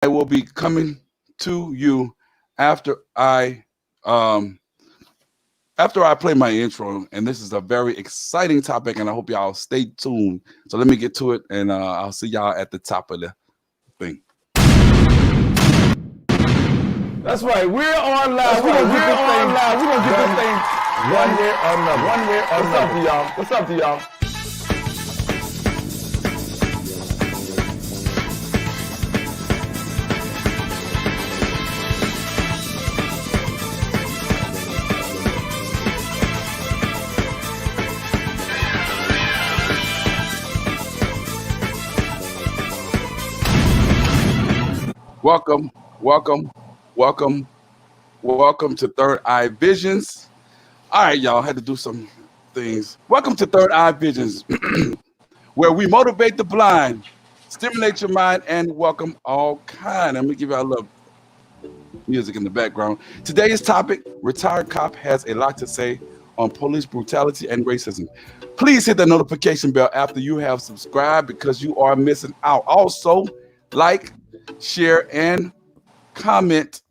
I will be coming to you after um I play my intro, and this is a very exciting topic, and I hope y'all stay tuned. So let me get to it, and I'll see y'all at the top of the thing. That's right. We're on live. We're gonna get this thing one way or another. What's up to y'all? What's up to y'all? Welcome, welcome, welcome, welcome to Third Eye Visions. All right, y'all had to do some things. Welcome to Third Eye Visions, where we motivate the blind, stimulate your mind, and welcome all kind. Let me give you a little music in the background. Today's topic: retired cop has a lot to say on police brutality and racism. Please hit the notification bell after you have subscribed because you are missing out. Also, like, share, and comment.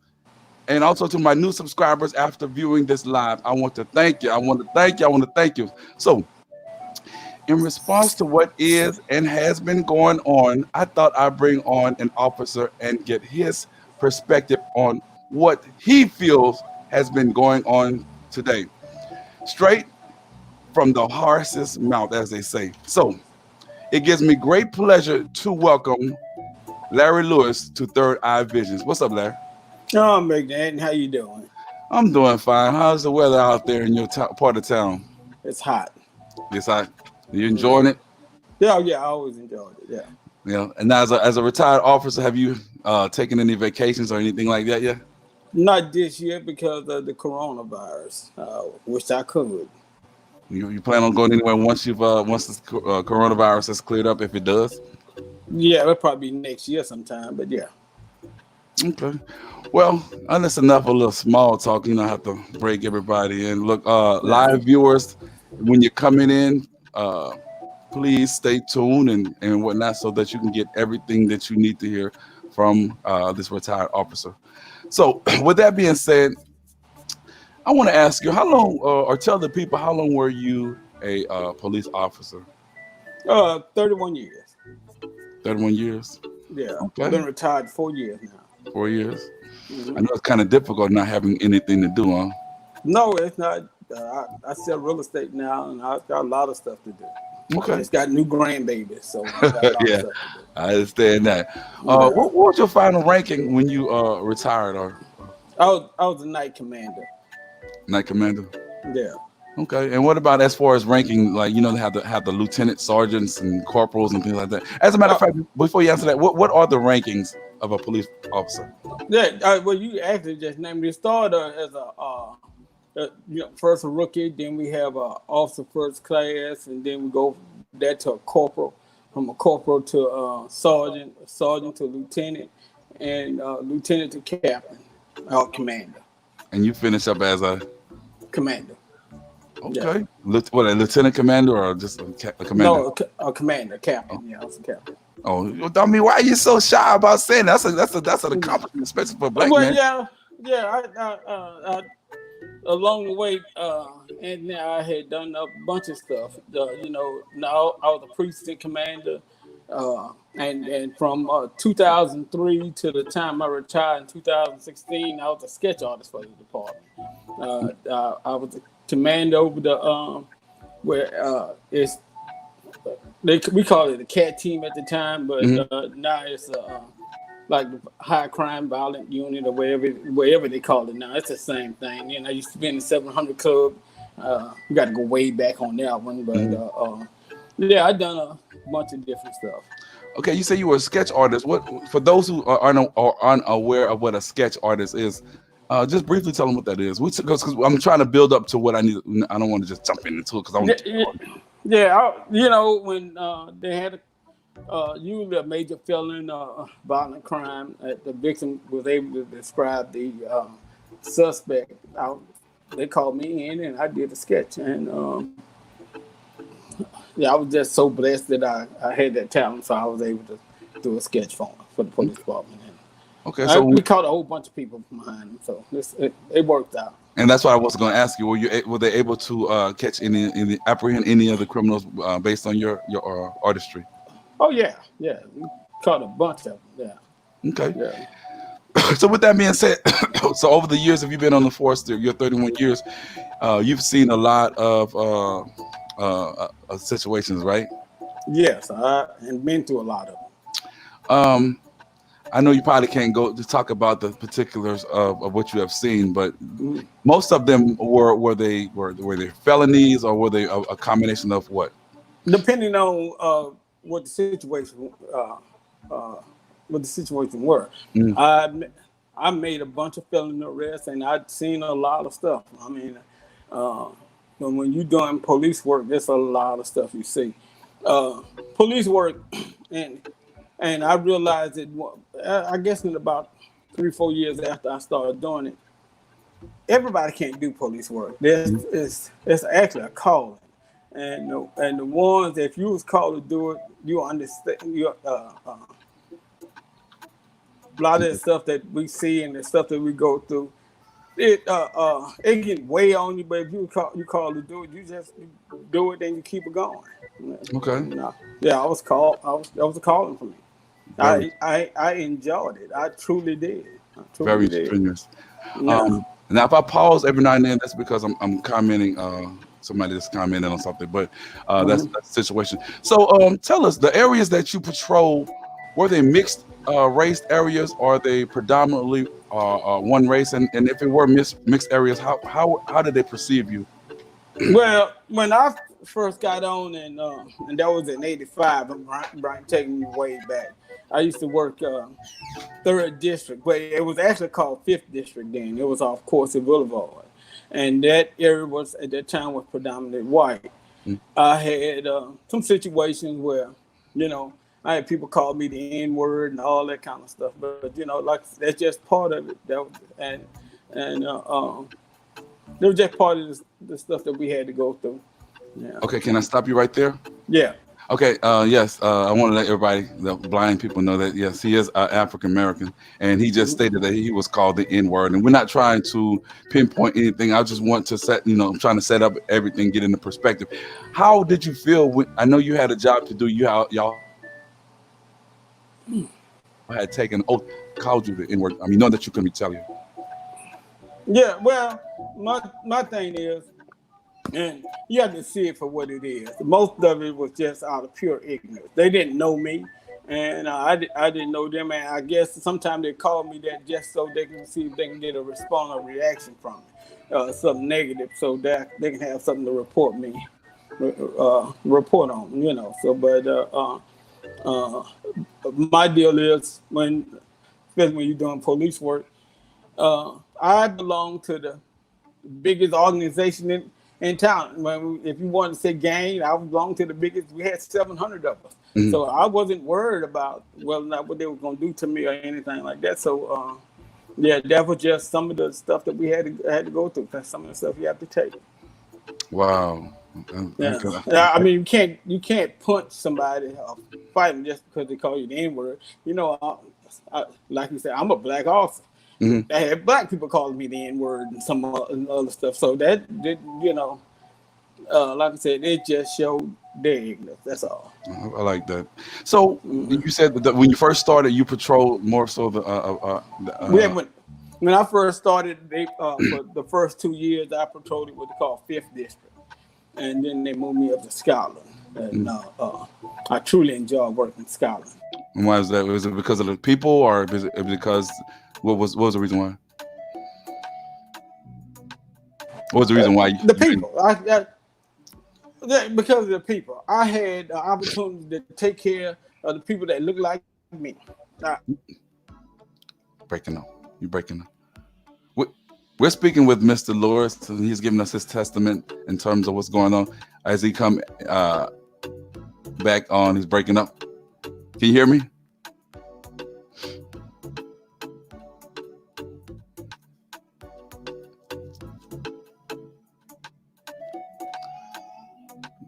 And also to my new subscribers after viewing this live, I want to thank you. I want to thank you. I want to thank you. So, in response to what is and has been going on, I thought I'd bring on an officer and get his perspective on what he feels has been going on today. Straight from the horse's mouth, as they say. So, it gives me great pleasure to welcome Larry Lewis to Third Eye Visions. What's up, Larry? Oh, McNaden, how you doing? I'm doing fine. How's the weather out there in your part of town? It's hot. Yes, you enjoying it? Yeah, I always enjoyed it. Yeah. Yeah. And now, as a retired officer, have you taken any vacations or anything like that yet? Not this year because of the coronavirus. Wish I could. You plan on going anywhere once this coronavirus has cleared up, if it does? Yeah, it'll probably be next year sometime, but yeah. Okay. Well, that's enough of a little small talk. I have to break everybody in. Look, live viewers, when you're coming in, please stay tuned and whatnot so that you can get everything that you need to hear from this retired officer. So, with that being said, I want to ask you, how long, or tell the people, how long were you a police officer? 31 years. 31 years? Yeah. Okay. I've been retired 4 years now. 4 years? Mm-hmm. I know it's kind of difficult not having anything to do, huh? No, it's not. I sell real estate now, and I've got a lot of stuff to do. Okay. It's got new grandbabies, so I've got a lot of stuff to do. I understand that. What was your final ranking when you retired? Or I was a night commander. Night commander? Yeah. Okay. And what about as far as ranking? Like, they have the lieutenant sergeants and corporals and things like that. As a matter of fact, before you answer that, what are the rankings of a police officer? Yeah. Well, you actually just named it. Started as first a rookie, then we have a officer first class, and then we go that to a corporal, from a corporal to sergeant to lieutenant, and lieutenant to captain, or commander. And you finish up as a commander. Okay. Yeah. What, a lieutenant commander or just a commander? No, a commander, captain. Oh. Yeah, I was a captain. Oh, I mean, why are you so shy about saying that? That's an accomplishment, especially for a black man. Yeah. Along the way, and now I had done a bunch of stuff. Now I was a precinct commander, and from 2003 to the time I retired in 2016, I was a sketch artist for the department. I was a commander over the where we call it the CAT team at the time, but now it's like the high crime violent unit or wherever they call it now. It's the same thing. I used to be in the 700 club. You got to go way back on that one, but yeah, I've done a bunch of different stuff. Okay, you say you were a sketch artist. What, for those who are unaware of what a sketch artist is, just briefly tell them what that is. Because I'm trying to build up to what I need. I don't want to just jump into it because I want when they had usually a major felon, violent crime, the victim was able to describe the suspect. They called me in and I did a sketch, and I was just so blessed that I had that talent, so I was able to do a sketch for the police department. Okay, so we caught a whole bunch of people behind him, so it worked out. and that's what I was going to ask you. Were they able to catch apprehend any of the criminals based on your artistry? Oh yeah, we caught a bunch of them. Yeah, Okay. yeah. So with that being said, so over the years, if you've been on the force, your 31 years, you've seen a lot of situations, right? Yes, and been through a lot of them. I know you probably can't go to talk about the particulars of what you have seen, but most of them were they felonies, or were they a combination of what? Depending on what the situation were. I made a bunch of felony arrests, and I'd seen a lot of stuff. I mean, when you're doing police work, there's a lot of stuff you see. Police work, and I realized it. I guess in about 3-4 years after I started doing it, everybody can't do police work. It's actually a calling, and the ones, if you was called to do it, you understand. A lot of the stuff that we see and the stuff that we go through, it can weigh on you. But if you call to do it, you just do it and you keep it going. Okay. Yeah, I was called. That was a calling for me. I enjoyed it. I truly did. Very strenuous. Yeah. Now, if I pause every now and then, that's because I'm commenting. Somebody that's commenting on something, but that's the situation. So, tell us, the areas that you patrol, were they mixed race areas, or are they predominantly one race? And if it were mixed areas, how did they perceive you? Well, when I first got on, and that was in '85, Brian taking me way back. I used to work 3rd District, but it was actually called 5th District then. It was off Corsi Boulevard. And that area was, at that time, was predominantly white. I had some situations where, I had people call me the N-word and all that kind of stuff. But like, that's just part of it. It was just part of the stuff that we had to go through. Yeah. Okay, can I stop you right there? Yeah. Okay, yes, I want to let everybody, the blind people, know that, yes, he is African American, and he just stated that he was called the N-word, and we're not trying to pinpoint anything. I just want to I'm trying to set up everything, get into perspective. How did you feel when, I know you had a job to do, y'all had taken an oath, called you the N-word, I mean, knowing that you couldn't retaliate? Yeah, well, my thing is, and you have to see it for what it is. Most of it was just out of pure ignorance. They didn't know me, and I didn't know them. And I guess sometimes they called me that just so they can see if they can get a response or reaction from me, something negative, so that they can have something to report on. So, but my deal is especially when you're doing police work, I belong to the biggest organization in town. If you want to say gang, I belong to the biggest. We had 700 of us. So I wasn't worried about whether or not what they were going to do to me or anything like that. So that was just some of the stuff that we had to go through. That's some of the stuff you have to take. Wow. Yeah. I mean, you can't punch somebody or fight them just because they call you the N-word. Like you said, I'm a black officer. I had black people calling me the N-word and some other stuff. So that like I said, it just showed their ignorance. That's all. I like that. So you said that when you first started, you patrolled more so when I first started, for the first 2 years, I patrolled what they call 5th District, and then they moved me up to Scotland. And I truly enjoy working in Scotland. And why is that? Was it because of the people, or is it because what was the reason why? What was the reason why? The people. Because of the people. I had the opportunity to take care of the people that look like me. Breaking up. You're breaking up. We're speaking with Mr. Lewis, and he's giving us his testament in terms of what's going on as he come back on. He's breaking up. Can you hear me?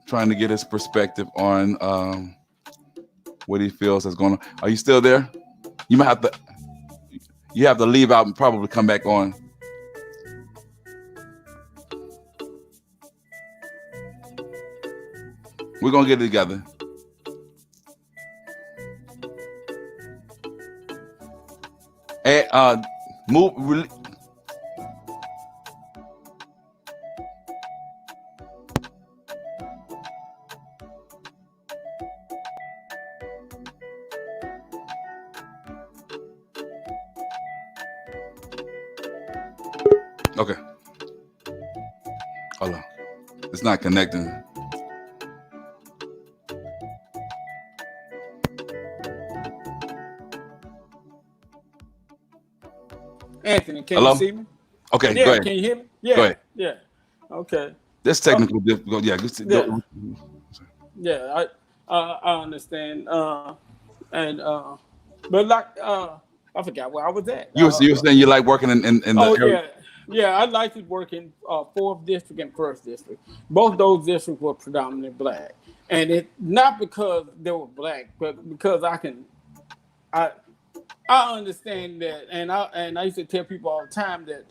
Trying to get his perspective on what he feels is going on. Are you still there? You might have to. You have to leave out and probably come back on. We're gonna get it together. And move. Okay. Hold on. It's not connecting. Anthony, can Hello? you see me? Okay, Yeah, go ahead. can you hear me? Yeah. Go ahead. Yeah. Okay. This technical difficulty. Yeah. Yeah, I understand. But like I forgot where I was at. You were saying you like working in the area? Yeah. I liked to work in 4th district and 1st district. Both those districts were predominantly black, and it not because they were black, but because I understand that, and I used to tell people all the time that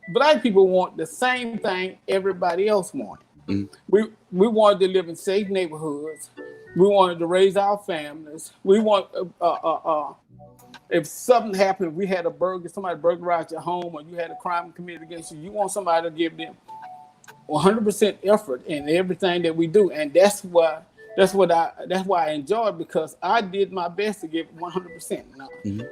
black people want the same thing everybody else wanted. Mm-hmm. We wanted to live in safe neighborhoods. We wanted to raise our families. We want if something happened, we had somebody burglarized your home, or you had a crime committed against you. You want somebody to give them 100% effort in everything that we do, and that's why I enjoy it, because I did my best to give 100%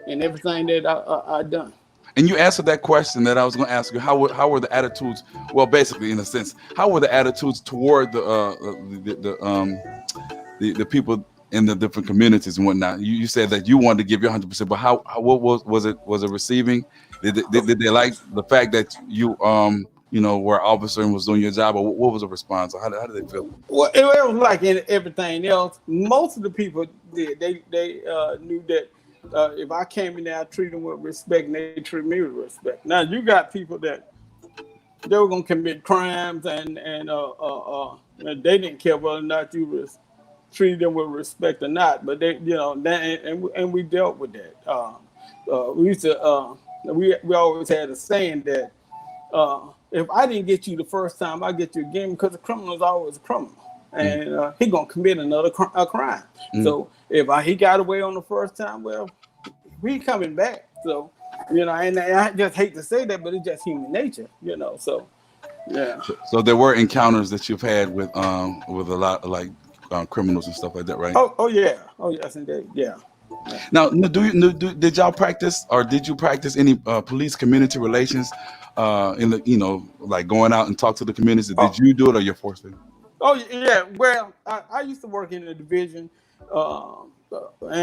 in everything that I done. And you answered that question that I was going to ask you. How were the attitudes? Well, basically, in a sense, how were the attitudes toward the people in the different communities and whatnot? You said that you wanted to give your 100%, but what was it receiving? Did they like the fact that you were an officer and was doing your job, or what was the response? Or how did they feel? Well, it was like everything else. Most of the people did. They knew that if I came in there, I treat them with respect, and they treat me with respect. Now you got people that they were gonna commit crimes, and they didn't care whether or not you treated them with respect or not. But they, and we dealt with that. We used to we always had a saying that if I didn't get you the first time, I get you again, because a criminal is always a criminal, and he gonna commit another crime. So if he got away on the first time, well, we coming back. So and I just hate to say that, but it's just human nature, So yeah. So there were encounters that you've had with a lot of like criminals and stuff like that, right? Oh yeah. Oh yes, indeed. Yeah. Now, did y'all practice, or did you practice any police community relations in the like going out and talk to the communities? Did you do it, or you're forced to? Oh yeah. Well, I used to work in the division, and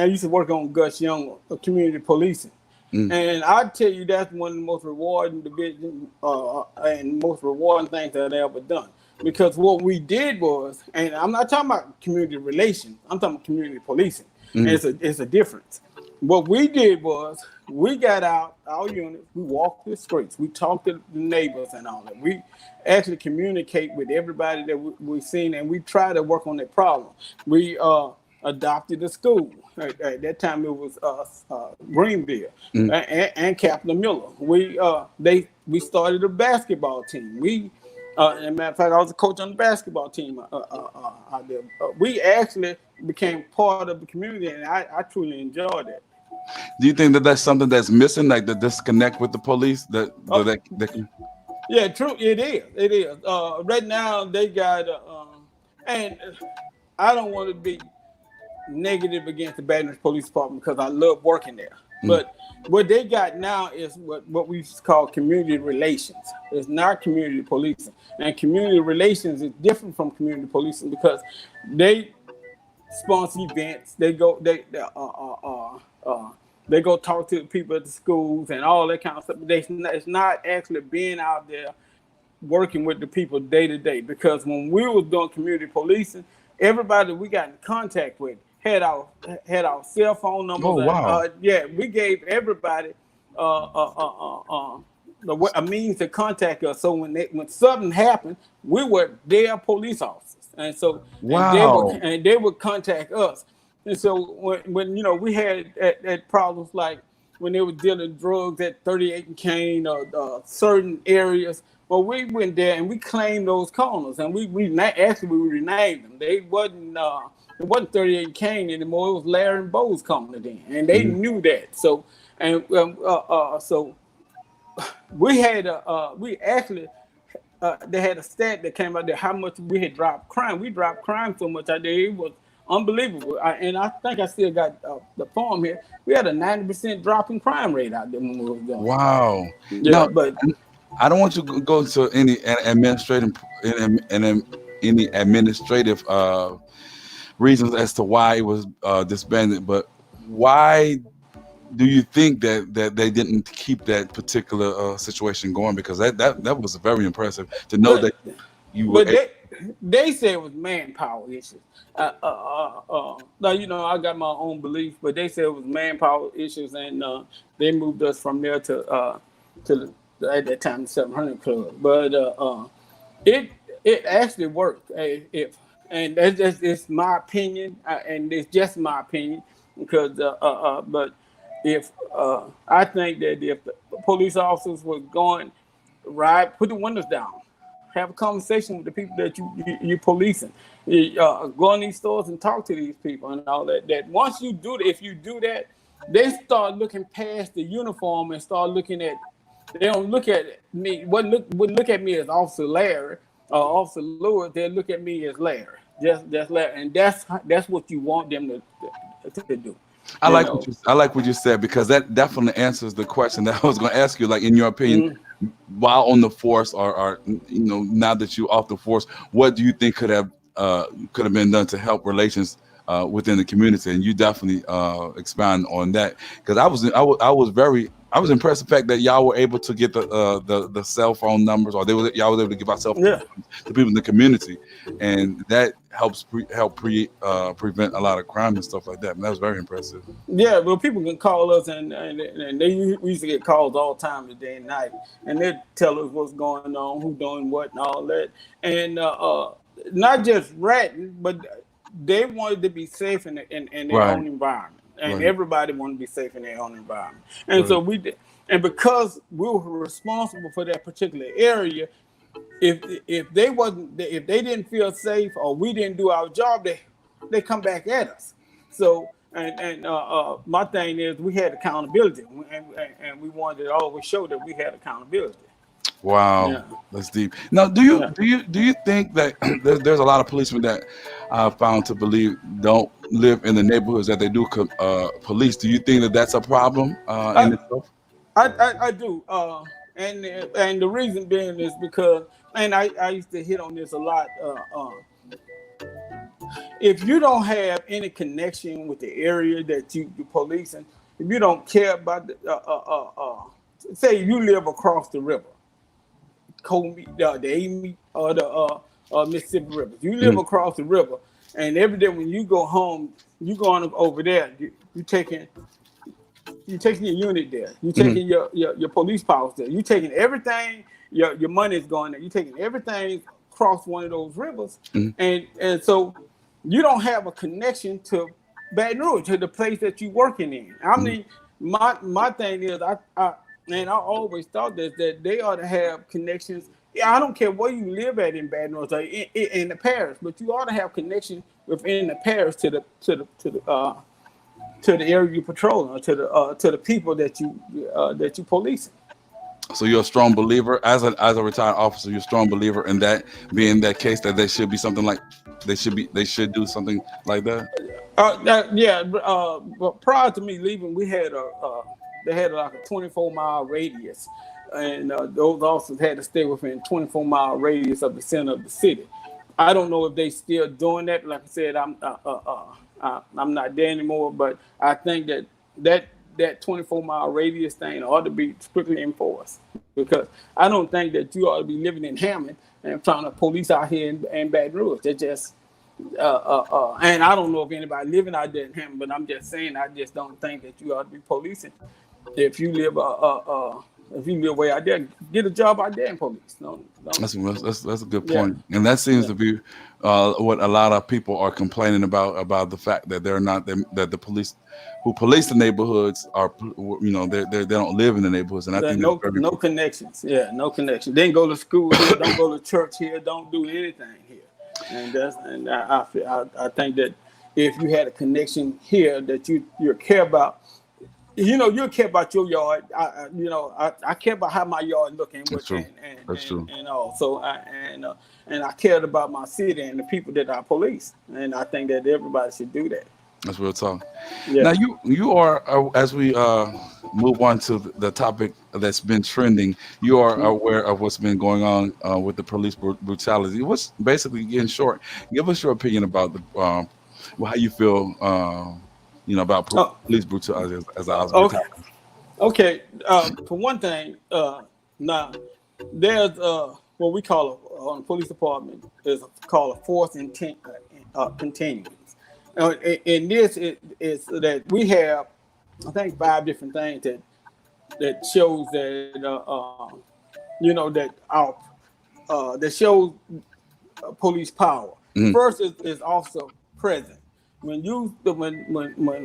I used to work on Gus Young community policing. And I tell you, that's one of the most rewarding divisions and most rewarding things that I ever done. Because what we did was, and I'm not talking about community relations, I'm talking about community policing. And it's a difference. What we did was, we got out our units, we walked the streets, we talked to the neighbors and all that. We actually communicate with everybody that we've seen, and we try to work on that problem. We adopted a school. At that time, it was Greenville and Captain Miller. We started a basketball team. As a matter of fact, I was a coach on the basketball team out there. We actually became part of the community, and I truly enjoyed it. Do you think that that's something that's missing, like the disconnect with the police? Yeah, true. It is. It is. Right now, they got, and I don't want to be negative against the Baton Rouge Police Department, because I love working there. But what they got now is what we call community relations. It's not community policing. And community relations is different from community policing, because they sponsor events. They go talk to the people at the schools and all that kind of stuff. It's not actually being out there working with the people day to day. Because when we was doing community policing, everybody we got in contact with had our cell phone numbers. Oh, wow. We gave everybody a means to contact us. So when something happened, we were their police officers, and so they would contact us. And so when we had at problems like when they were dealing drugs at 38 and Kane or certain areas. Well, we went there and we claimed those corners, and we renamed them. It wasn't 38 and Kane anymore. It was Larry and Bo's corner then, and they knew that. So so we had they had a stat that came out there how much we had dropped crime. We dropped crime so much out there, it was unbelievable. And I think I still got the form here. We had a 90% drop in crime rate out there when we was going. Wow. Yeah, Now, but I don't want you to go into any administrative reasons as to why it was disbanded, but why do you think that they didn't keep that particular situation going? Because that was very impressive to know that you were. But they said it was manpower issues. Now, you know, I got my own belief, but they said it was manpower issues, and they moved us from there to at that time 700 Club. But it actually worked. And it's my opinion, and it's just my opinion, because but if I think that if the police officers were going right, put the windows down, have a conversation with the people that you're policing, go in these stores and talk to these people and all that. That once you do that, if you do that, they start looking past the uniform and start looking at. They don't look at me. Wouldn't look at me as Officer Larry or Officer Lewis. They look at me as Larry. Just Larry, and that's what you want them to do. I like what you said, because that definitely answers the question that I was going to ask you. Like, in your opinion, while on the force, or now that you're off the force, what do you think could have been done to help relations within the community? And you definitely expound on that, because I was impressed with the fact that y'all were able to get the cell phone numbers, or y'all was able to give out cell phone to people in the community, and that helps prevent a lot of crime and stuff like that. And that was very impressive. Yeah, well, people can call us, and we used to get calls all the time, day and night, and they tell us what's going on, who's doing what, and all that, and not just ratting, but they wanted to be safe in their own environment. And everybody wanted to be safe in their own environment. And so we did. And because we were responsible for that particular area, if they didn't feel safe, or we didn't do our job, they come back at us. So and my thing is, we had accountability, and we wanted to always show that we had accountability. Wow, that's deep. Now, do you think that there's a lot of policemen that I've found to believe don't live in the neighborhoods that they do police? Do you think that that's a problem in itself? I do, and the reason being is because, and I used to hit on this a lot. If you don't have any connection with the area that you're policing, if you don't care about say you live across the river, the Amy or the Mississippi River. You live across the river, and every day when you go home, you going over there. You taking your unit there. You taking your police powers there. You taking everything. Your money is going there. You taking everything across one of those rivers, and so you don't have a connection to Baton Rouge, to the place that you're working in. I mean, my thing is, I always thought that they ought to have connections. Yeah, I don't care where you live at in Baton Rouge, in the parish, but you ought to have connection within the parish to the area you patrol, or to the people that you policing. So you're a strong believer, as a retired officer, you're a strong believer in that being that case, that there should be something like they should do something like that. But prior to me leaving, we had they had like a 24-mile radius, and those officers had to stay within 24-mile radius of the center of the city. I don't know if they still doing that. Like I said, I'm not there anymore, but I think that 24-mile radius thing ought to be strictly enforced, because I don't think that you ought to be living in Hammond and trying to police out here in Baton Rouge. They just and I don't know if anybody living out there in Hammond, but I'm just saying, I just don't think that you ought to be policing if you live if you live way out there, get a job out there in police. No, That's a good point, and that seems to be what a lot of people are complaining about the fact that they're not that the police who police the neighborhoods are, they don't live in the neighborhoods, and I think no connections. Yeah, no connection. Didn't go to school here, don't go to church here, don't do anything here, and I think that if you had a connection here that you care about. You care about your yard. I care about how my yard looking. That's true. That's true. And also, and I cared about my city and the people that I police. And I think that everybody should do that. That's real talk. Yeah. Now you are as we move on to the topic that's been trending. You are aware of what's been going on with the police brutality. What's basically, in short, give us your opinion about how you feel. About police brutality as I was okay. For one thing, now there's what we call on the police department is called a force intent continuance. In this is that we have, I think, 5 different things that shows that that our that shows police power. Mm-hmm. First is also present. When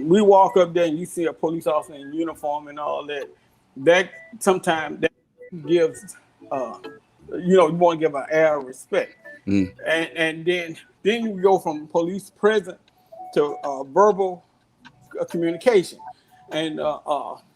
we walk up there and you see a police officer in uniform and all that sometimes that gives you want to give an air of respect. Mm. And then you go from police present to verbal communication, and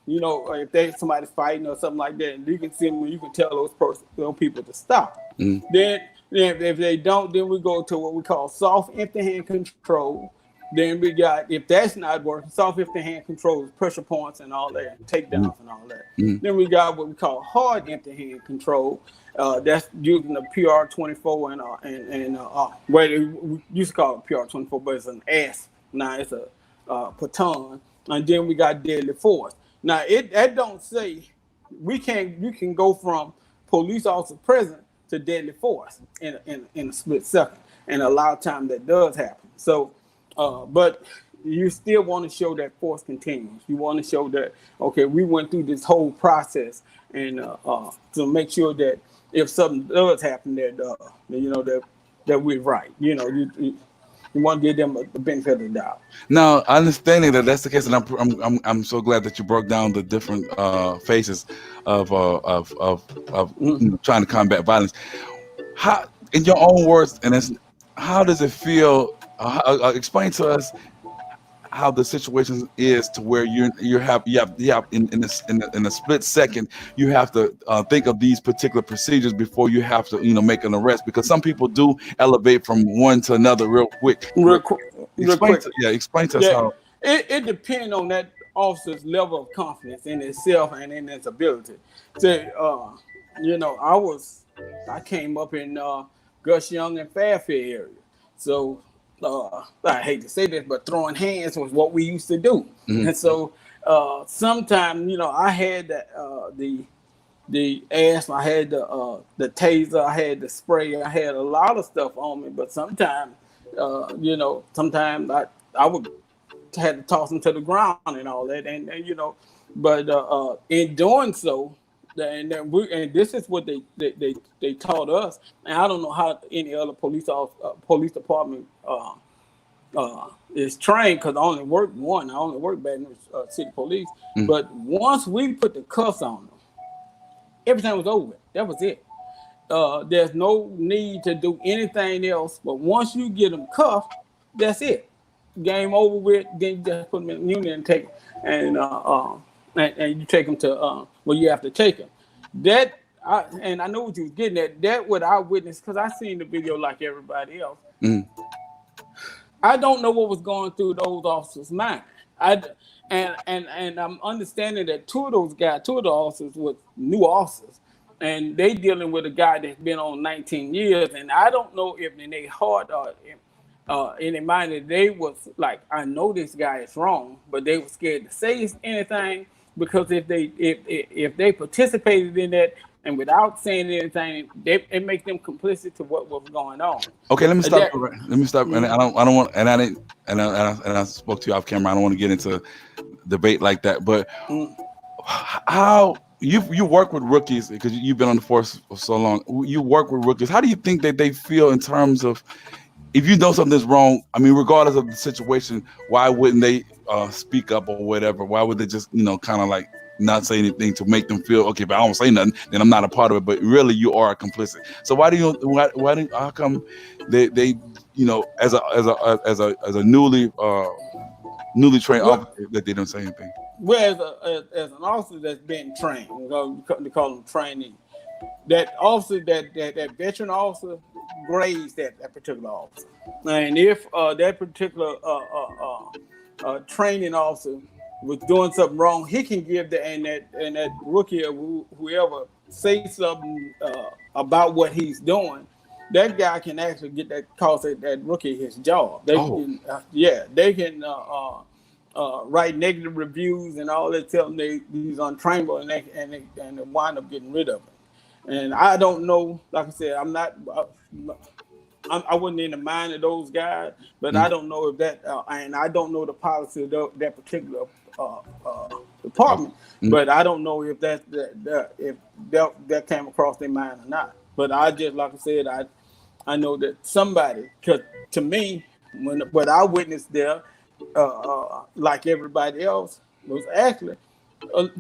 if somebody's fighting or something like that, and you can see them, you can tell those people to stop. Mm. Then if they don't, then we go to what we call soft empty hand control. Then we got, if that's not working, soft empty hand control, pressure points and all that, takedowns and all that. Mm. Then we got what we call hard empty hand control. That's using the PR-24 and we used to call it PR-24, but it's an S. Now it's a baton. And then we got deadly force. Now that don't say you can go from police officer present to deadly force in a split second, and a lot of times that does happen. So. But you still want to show that force continues. You want to show that, okay, we went through this whole process, and to make sure that if something does happen, that we're right. You want to give them the benefit of the doubt. Now, understanding that that's the case, and I'm so glad that you broke down the different phases of trying to combat violence. How, in your own words, how does it feel? Explain to us how the situation is to where you have in a split second you have to think of these particular procedures before you have to make an arrest, because some people do elevate from one to another real quick. Explain to us how it depends on that officer's level of confidence in himself and in his ability. So I came up in Gus Young and Fairfield area, so. I hate to say this, but throwing hands was what we used to do. Mm-hmm. And so sometimes, I had the asthma, I had the taser, I had the spray, I had a lot of stuff on me. But sometimes, sometimes I would had to toss them to the ground and all that, and but in doing so. And this is what they taught us, and I don't know how any other police department is trained, because I only worked back in city police. Mm-hmm. But once we put the cuffs on them, everything was over. That was it. There's no need to do anything else. But once you get them cuffed, that's it. Game over with. Then you just put them in the unit and take and you take them to where you have to take them. I know what you was getting at. That what I witnessed, because I seen the video like everybody else. Mm. I don't know what was going through those officers' mind. And I'm understanding that two of the officers were new officers, and they dealing with a guy that's been on 19 years. And I don't know if in their heart or in their mind that they was like, I know this guy is wrong, but they were scared to say anything, because if they participated in that and without saying anything, it makes them complicit to what was going on. Okay, let me stop. And I don't want. And I didn't. And I spoke to you off camera. I don't want to get into debate like that. But how you work with rookies because you've been on the force for so long. You work with rookies. How do you think that they feel in terms of if you know something's wrong? I mean, regardless of the situation, why wouldn't they speak up or whatever? Why would they just kind of like not say anything to make them feel okay? But I don't say nothing, then I'm not a part of it. But really, you are complicit. So how come they as a newly trained Well, officer that they don't say anything? well, as an officer that's been trained, they call them trainee. That officer, that veteran officer, grades that particular officer. And if that particular training officer was doing something wrong, he can give that rookie or whoever say something about what he's doing. That guy can actually get that rookie his job. They can, they can write negative reviews and all that, tell them he's untrainable, and they wind up getting rid of him. And I don't know, like I said, I wasn't in the mind of those guys, but I don't know if that, and I don't know the policy of that particular department, but I don't know if that came across their mind or not. But I just, like I said, I know that somebody, because to me, what I witnessed there, like everybody else, was actually,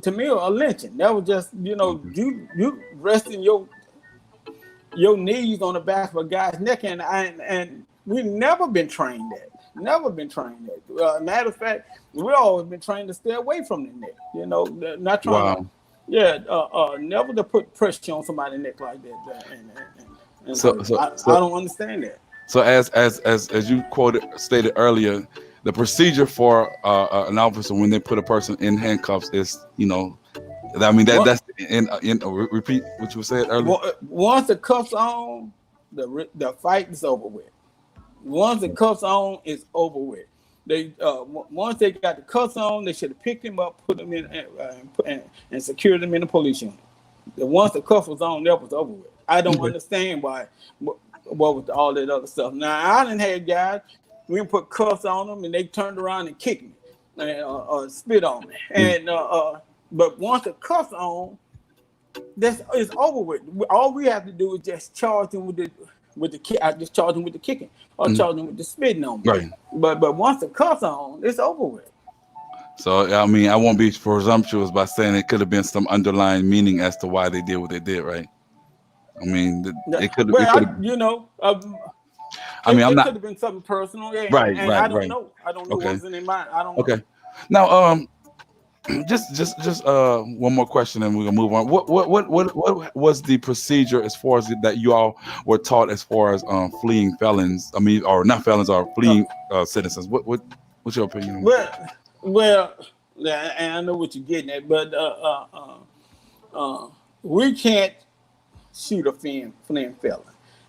to me, a lynching. That was just, you resting your knees on the back of a guy's neck, and we've never been trained that. Never been trained that. Matter of fact, we've always been trained to stay away from the neck. Not trying. Wow. Never to put pressure on somebody's neck like that. And so I don't understand that. So as you stated earlier, the procedure for an officer when they put a person in handcuffs is, I mean that's repeat what you said earlier. Once the cuffs on, the fight is over with. Once the cuffs on, it's over with. They once they got the cuffs on, they should have picked him up, put him in, and secured him in the police unit. Once the cuff was on, that was over with. I don't understand why. What with all that other stuff? Now I done had guys, we put cuffs on them and they turned around and kicked me, and spit on me, and but once the cuffs on, it's over with. All we have to do is just charge them with the kick. I just charge them with the kicking or charge them with the spitting on me. Right. But once the cuffs on, it's over with. So I mean, I won't be presumptuous by saying it could have been some underlying meaning as to why they did what they did, right? I mean, it could have. Well, I mean, I'm not. It could have been something personal, right? And I don't know. I don't know what's in their mind. I don't know. Okay. Now, just one more question, and we're gonna move on. What was the procedure as far as that you all were taught as far as fleeing felons? I mean, or not felons, or fleeing citizens. What's your opinion? Well, and I know what you're getting at, but we can't shoot a fleeing felon.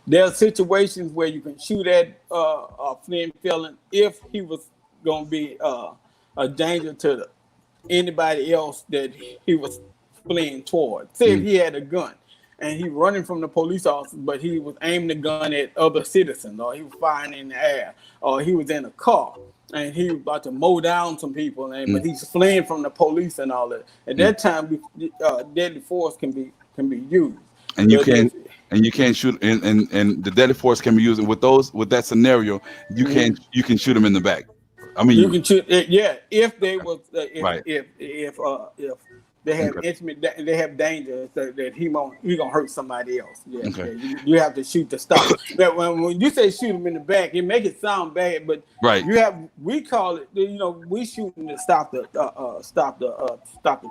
There are situations where you can shoot at a fleeing felon if he was going to be a danger to anybody else that he was fleeing toward. Say if he had a gun and he running from the police officer, but he was aiming the gun at other citizens, or he was firing in the air, or he was in a car and he was about to mow down some people, but he's fleeing from the police and all that. At that time, deadly force can be used. And you can't shoot, and the deadly force can be used with that scenario. You can shoot them in the back. I mean, you can shoot. If they was if they have intimate, they have danger that he gonna hurt somebody else. You have to shoot to stop. But when you say shoot him in the back, it make it sound bad, but we call it. We shooting to stop the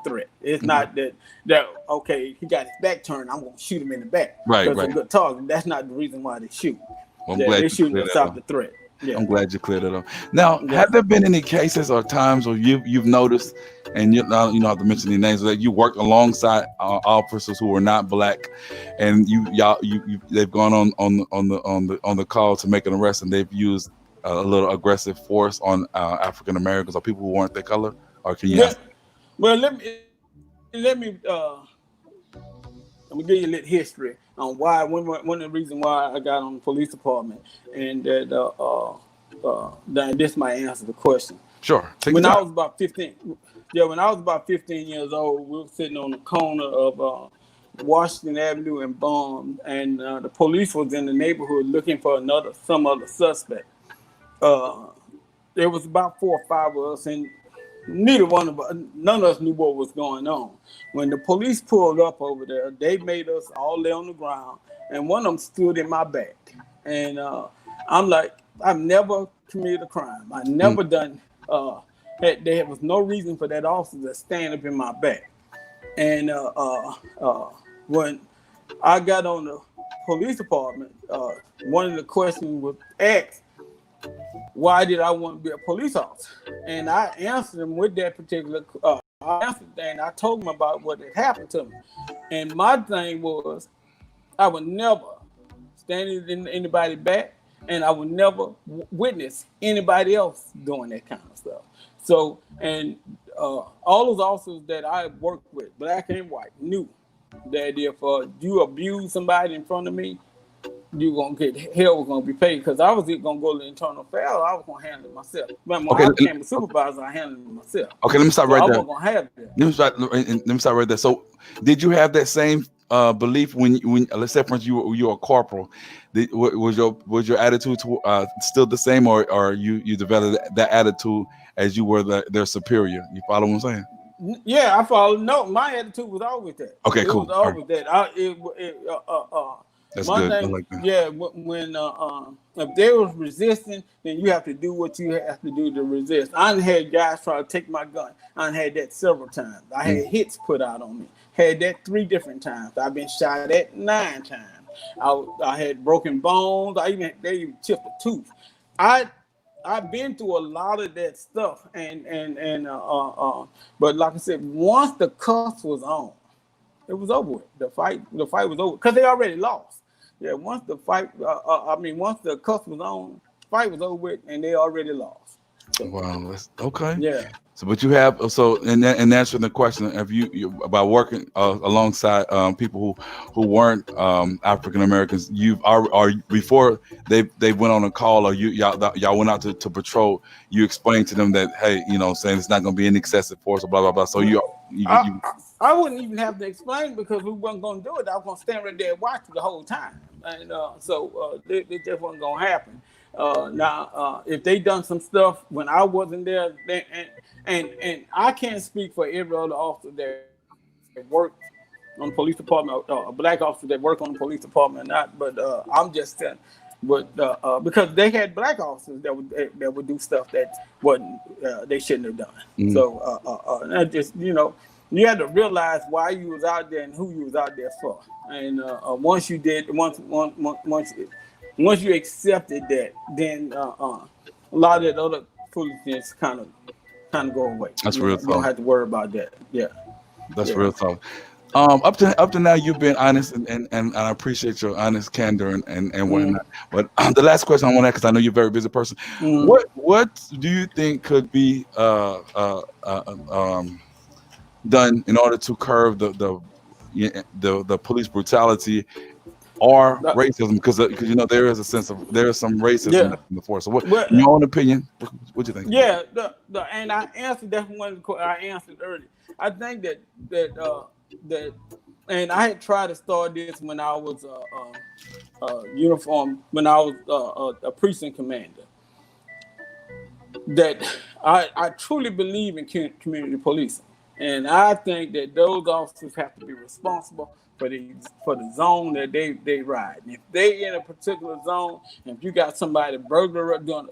threat. It's not that okay. He got his back turned. I'm gonna shoot him in the back. Right. A good target. That's not the reason why they shoot. Well, they shoot to stop the threat. Yeah. I'm glad you cleared it up. Now, have there been any cases or times where you've noticed, and you don't have to mention any names, that you worked alongside officers who were not black, and they've gone on the call to make an arrest, and they've used a little aggressive force on African Americans or people who weren't their color? Or can you? Well, let me give you a little history on why one of the reasons why I got on the police department, and that this might answer the question. Sure. When I was about 15, Yeah, when I was about 15 years old, we were sitting on the corner of Washington Avenue and Bond, and the police was in the neighborhood looking for some other suspect. Uh, there was about 4 or 5 of us, and none of us knew what was going on. When the police pulled up over there, they made us all lay on the ground, and one of them stood in my back. And I'm like, I've never committed a crime. I never done. There was no reason for that officer to stand up in my back. And when I got on the police department, one of the questions was asked, why did I want to be a police officer? And I answered him with that particular answer, and I told him about what had happened to me. And my thing was, I would never stand in anybody's back, and I would never witness anybody else doing that kind of stuff. So, and all those officers that I worked with, black and white, knew that if you abuse somebody in front of me, you're going to get hell was going to be paid, because I was going to go to the internal affairs. I was going to handle it myself. When I became a supervisor, I handled it myself. Okay, let me stop right there. I wasn't going to have that. Let me stop right there. So, did you have that same belief when let's say, for instance, you were a corporal? Was your attitude still the same, or you developed that attitude as you were their superior? You follow what I'm saying? Yeah, I follow. No, my attitude was always that. Okay, cool. It was always that. That's my good. thing, I like that. Yeah, when if they was resisting, then you have to do what you have to do to resist. I had guys try to take my gun. I had that several times. I had hits put out on me. Had that 3 different times. I've been shot at 9 times. I had broken bones. They even chipped a tooth. I've been through a lot of that stuff, but like I said, once the cuss was on, it was over with. The fight was over because they already lost. Yeah, once the once the cuss was on, fight was over with, and they already lost. So, wow, that's okay. Yeah. So, but you have in answering the question of you about working alongside people who weren't African Americans, before they went on a call, or y'all went out to patrol, you explained to them that, hey, saying it's not going to be any excessive force or blah blah blah. So I wouldn't even have to explain, because we weren't going to do it. I was going to stand right there and watch the whole time, and it just wasn't going to happen. Now, if they done some stuff when I wasn't there, and I can't speak for every other officer that worked on the police department, a black officer that worked on the police department or not, but I'm just saying, because they had black officers that would do stuff that wasn't they shouldn't have done. Mm-hmm. So that just you had to realize why you was out there and who you was out there for, and once you accepted that, then a lot of that other foolishness kind of go away. That's real tough. You don't have to worry about that. Yeah, that's real tough. Up to now, you've been honest, and I appreciate your honest candor and whatnot. But the last question I want to ask, because I know you're a very busy person, what do you think could be done in order to curb the police brutality or racism? Because there is some racism in the force. So in your own opinion, what do you think? Yeah, and I answered that one. I answered earlier. I think that and I had tried to start this when I was uniform, when I was a precinct commander. That I truly believe in community policing, and I think that those officers have to be responsible for the zone that they ride. And if they in a particular zone, and if you got somebody burglar doing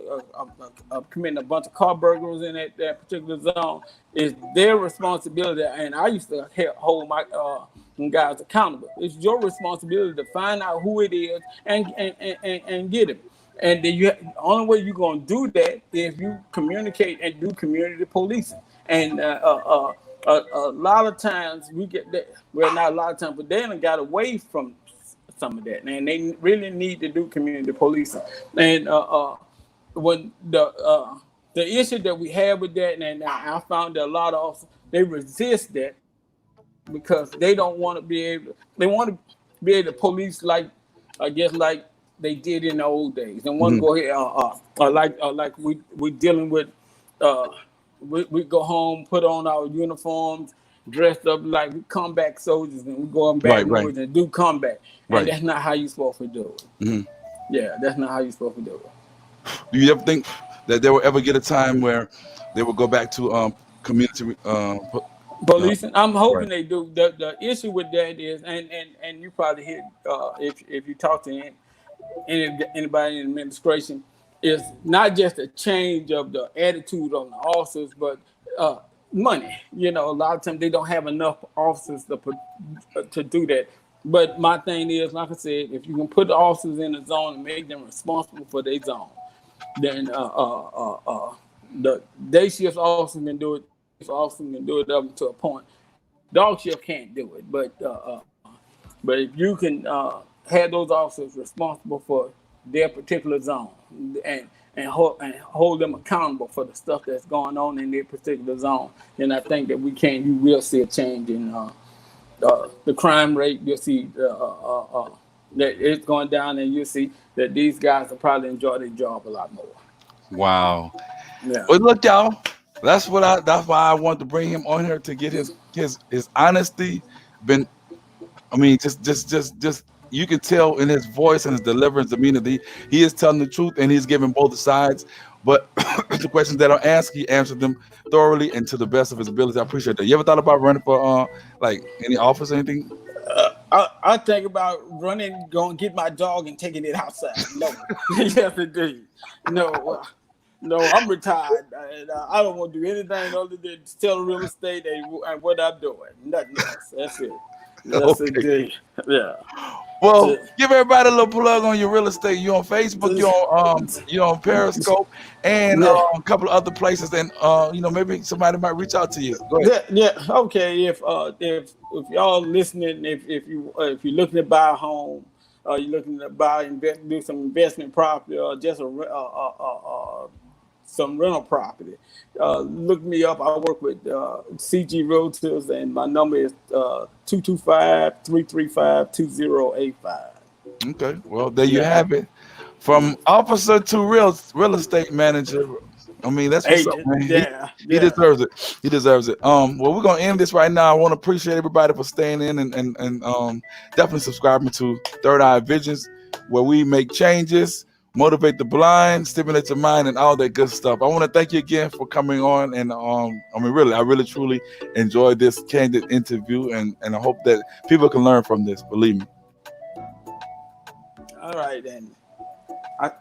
committing a bunch of car burglaries in that particular zone, it's their responsibility. And I used to hold my guys accountable. It's your responsibility to find out who it is and get him. And then the only way you're gonna do that is if you communicate and do community policing. And a lot of times we get that. Well, not a lot of times, but they done got away from some of that, and they really need to do community policing. And when the issue that we have with that, and I found that a lot of officers, they resist that because they don't want to be able. They want to be able to police like they did in the old days. They want to go ahead like we're dealing with we go home, put on our uniforms, dressed up like we combat soldiers, and we go on Right, Baton Rouge and do combat. And right. that's not how you're supposed to do it. Mhm. Yeah, that's not how you're supposed to do it. Do you ever think that they will ever get a time where they will go back to community? Policing, I'm Right. hoping they do. The issue with that is, and you probably hear if you talk to anybody in administration, is not just a change of the attitude on the officers, but money. You know, a lot of times they don't have enough officers to do that. But my thing is, like I said, if you can put the officers in the zone and make them responsible for their zone, then the day shift officer can do it. Officer can do it up to a point. Dog shift can't do it, but if you can have those officers responsible for their particular zone and hold them accountable for the stuff that's going on in their particular zone, then I think that you will see a change in the crime rate. You'll see that it's going down, and you'll see that these guys will probably enjoy their job a lot more. Wow. Yeah. Well, look, y'all. That's why I wanted to bring him on here to get his honesty. I mean, just you can tell in his voice and his deliverance, demeanor, he is telling the truth and he's giving both sides. But the questions that are asked, he answered them thoroughly and to the best of his ability. I appreciate that. You ever thought about running for like any office or anything? I think about running, going get my dog and taking it outside. No, yes indeed. No, I'm retired. And, I don't want to do anything other than sell real estate and what I'm doing. Nothing else. That's it. Yes, Okay. indeed. Yeah. Well, give everybody a little plug on your real estate. You on Facebook, you on Periscope, and a couple of other places. And maybe somebody might reach out to you. Go ahead. Yeah. Okay. If y'all listening, if you're looking to buy a home, you're looking to do some investment property, or just some rental property, look me up. I work with CG Realtors, and my number is 225-335-2085. Okay. Well, there you have it. From officer to real estate manager. I mean, that's what's up, man. He deserves it. He deserves it. Well, we're gonna end this right now. I want to appreciate everybody for staying in and definitely subscribing to Third Eye Visions, where we make changes, motivate the blind, stimulate the mind, and all that good stuff. I want to thank you again for coming on, and I really truly enjoyed this candid interview, and I hope that people can learn from this. Believe me. All right, then. Man,